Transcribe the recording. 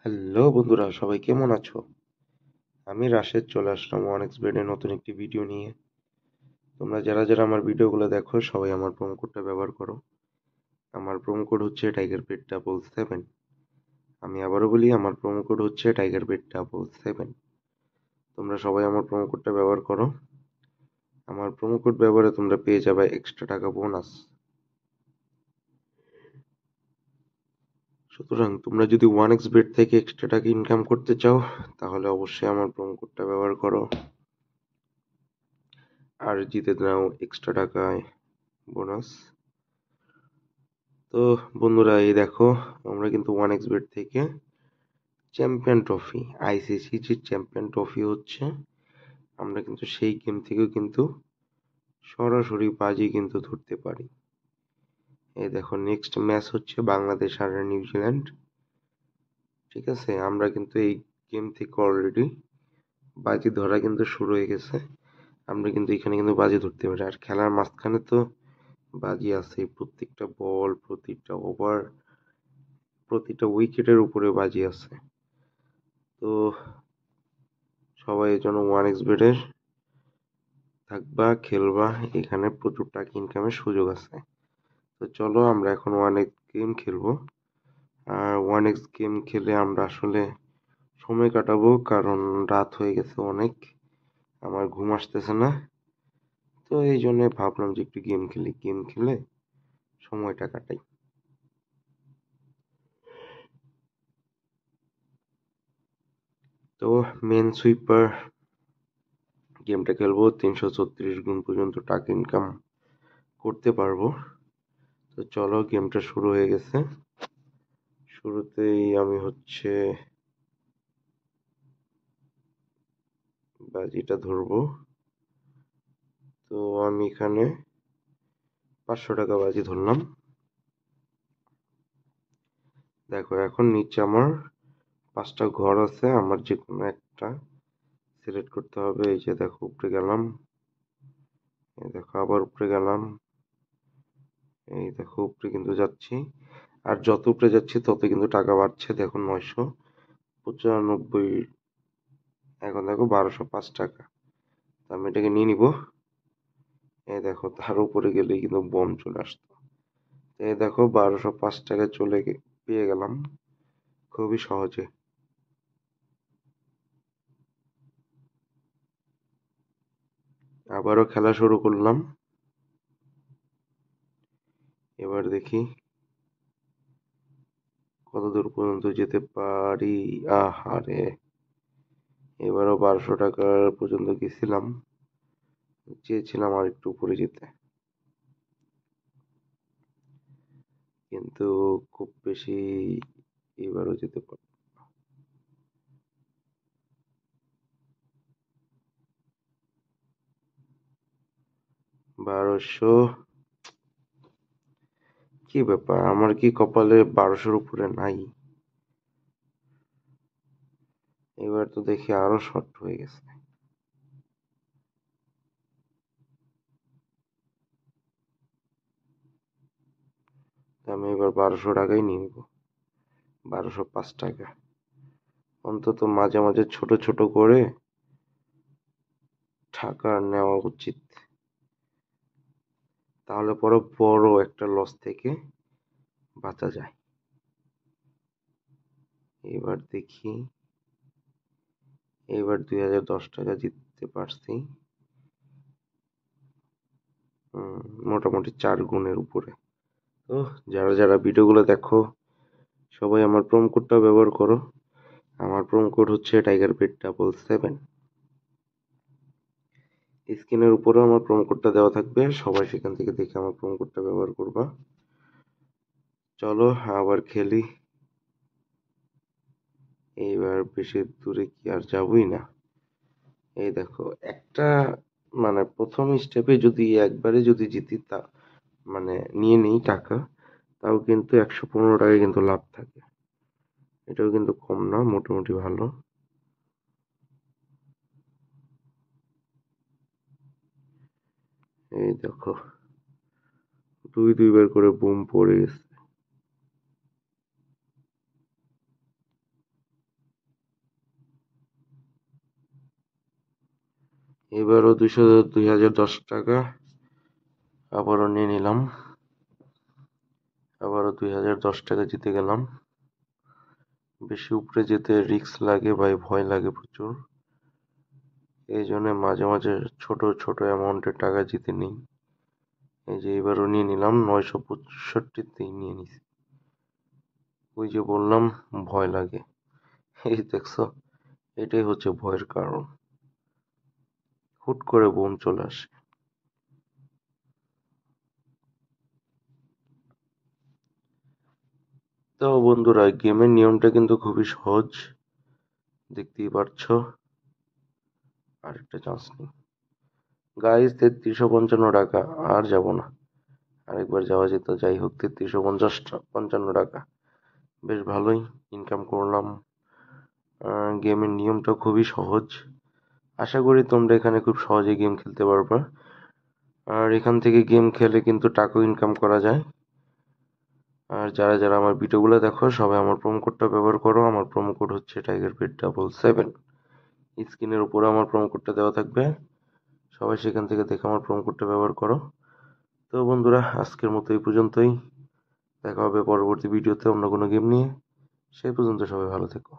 Hello বন্ধুরা, সবাই কেমন আছো? আমি রাশেদ চলে আসলাম ওয়ানএক্সবেডে নতুন একটি ভিডিও নিয়ে। তোমরা যারা যারা আমার ভিডিওগুলো দেখো সবাই আমার প্রোমো কোডটা ব্যবহার করো। আমার প্রোমো কোড হচ্ছে টাইগারবেট77। আমি আবারও বলি, আমার প্রোমো কোড হচ্ছে টাইগারবেট77। তোমরা সবাই আমার প্রোমো কোডটা ব্যবহার করো। আমার প্রোমো কোড ব্যবহারে তোমরা পেয়ে যাবে এক্সট্রা টাকা বোনাস। সুতরাং তোমরা যদি ওয়ানএক্সবেট থেকে এক্সট্রা টাকা ইনকাম করতে চাও তাহলে অবশ্যই আমার প্রোমো কোডটা ব্যবহার করো আর জিতে নাও এক্সট্রা টাকায় বোনাস। তো বন্ধুরা, এই দেখো, আমরা কিন্তু ওয়ানএক্সবেট থেকে চ্যাম্পিয়ন ট্রফি, আইসিসি যে চ্যাম্পিয়ন ট্রফি হচ্ছে, আমরা কিন্তু সেই গেম থেকেও কিন্তু সরাসরি বাজি কিন্তু ধরতে পারি। এই দেখো, নেক্সট ম্যাচ হচ্ছে বাংলাদেশ আর নিউজিল্যান্ড। ঠিক আছে, আমরা কিন্তু এই গেম থেকে অলরেডি বাজি ধরা কিন্তু শুরু হয়ে গেছে। আমরা কিন্তু এখানে কিন্তু বাজি ধরতে পারি, আর খেলার মাঝখানে তো বাজি আছে। প্রত্যেকটা বল, প্রতিটা ওভার, প্রতিটা উইকেটের উপরে বাজি আছে। তো সবাই এই জন্য ওয়ানএক্সবেটের থাকবা, খেলবা, এখানে প্রচুর টাকা ইনকামের সুযোগ আছে। তো চলো আমরা এখন ওয়ানএক্স গেম খেলবো। আর ওয়ানএক্স গেম খেলে আমরা আসলে সময় কাটাবো, কারণ রাত হয়ে গেছে অনেক, আমার ঘুম আসতেছে না। তো এই জন্য ভাবলাম যে একটু গেম খেলি, গেম খেলে সময়টা কাটাই। তো মেন সুইপার গেমটা খেলবো, 336 গুণ পর্যন্ত টাকা ইনকাম করতে পারবো। তো চলো, গেমটা শুরু হয়ে গেছে। শুরুতেই আমি হচ্ছে বাজিটা ধরবো। তো আমি এখানে 500 টাকা বাজি ধরলাম। দেখো, এখন নিচে আমার 5টা ঘর আছে, আমার যে কোনো একটা সিলেক্ট করতে হবে। এই যে দেখো, উপরে গেলাম, এই দেখো আবার উপরে গেলাম, এই দেখো উপরে কিন্তু যাচ্ছি। আর যত উপরে যাচ্ছি তত কিন্তু টাকা বাড়ছে। দেখো 995, এখন দেখো 1205 টাকা। আমি এটাকে নিয়ে নিব। এই দেখো, তার উপরে গেলেই কিন্তু বম চলে আসতো। এই দেখো 1205 টাকা পেয়ে গেলাম খুবই সহজে। আবারও খেলা শুরু করলাম। এবার দেখি কত দূর পর্যন্ত যেতে পারি। আহারে, এবারও 1200 টাকার পর্যন্ত গেছিলাম, চেয়েছিলাম আর একটু উপরে যেতে, কিন্তু খুব বেশি এবারও যেতে পারি। 1200, কি ব্যাপার, আমার কি কপালে 1200-র উপরে নাই? এবার তো দেখি আরো শর্ট হয়ে গেছে। আমি এবার 1200 টাকাই নিয়ে নিবো, 1205 টাকা। অন্তত মাঝে মাঝে ছোট ছোট করে টাকা নেওয়া উচিত, তাহলে পরে বড় একটা লস থেকে বাঁচা যায়। এবার দেখি, এবার 2010 টাকা জিততে পারছি। মোটামুটি 4 গুণের উপরে। তো যারা যারা ভিডিওগুলো দেখো সবাই আমার প্রোমো কোডটা ব্যবহার করো। আমার প্রোমো কোড হচ্ছে টাইগারবেট77। স্ক্রিনের উপরেও আমার প্রোমো কোডটা দেওয়া থাকবে, সবাই সেখান থেকে দেখে আমার প্রোমো কোডটা ব্যবহার করবা। চলো আবার খেলি। এইবার বেশি দূরে কি আর যাবই না। এই দেখো, একটা মানে প্রথম স্টেপে যদি একবারে যদি জিতি, তা মানে নিয়ে নেই টাকা, তাও কিন্তু 115 টাকা কিন্তু লাভ থাকে। এটাও কিন্তু কম না, মোটামুটি ভালো। এই দেখো, দুইবার করে বুম পড়ে গেছে। এবারও 2010 টাকা আবারও নিয়ে নিলাম। আবারও 2010 টাকা জিতে গেলাম। বেশি উপরে যেতে রিস্ক লাগে ভাই, ভয় লাগে প্রচুর। এই জন্য মাঝে মাঝে ছোট ছোট অ্যামাউন্টের টাকা জিতে নিই। এই যে এবারও নিয়ে নিলাম, 965তেই নিয়ে নিছি। ওই যে বললাম ভয় লাগে, এই দেখছো, এটাই হচ্ছে ভয়ের কারণ। হুট করে বোম চলে আসে। তো বন্ধুরা, গেমের নিয়মটা কিন্তু খুবই সহজ, দেখতেই পারছো। আরেকটা চান্স নেই গাইস, 3355 টাকা। আর যাব না, আরেকবার যাওয়া যেত। যাই হোক, 3355 টাকা বেশ ভালোই ইনকাম করলাম। গেমের নিয়মটা খুবই সহজ। আশা করি তোমরা এখানে খুব সহজে গেম খেলতে পারবা। আর এখান থেকে গেম খেলে কিন্তু টাকাও ইনকাম করা যায়। আর যারা যারা আমার ভিডিওগুলো দেখো, সবাই আমার প্রোমো কোডটা ব্যবহার করো। আমার প্রোমো কোড হচ্ছে TigerBet77। স্ক্রিনের উপরে আমার প্রোমো কোডটা দেওয়া থাকবে, সবাই সেখান থেকে দেখে আমার প্রোমো কোডটা ব্যবহার করো। তো বন্ধুরা, আজকের মতো এই পর্যন্তই। দেখা হবে পরবর্তী ভিডিওতে অন্য কোনো গেম নিয়ে। সেই পর্যন্ত সবাই ভালো থেকো।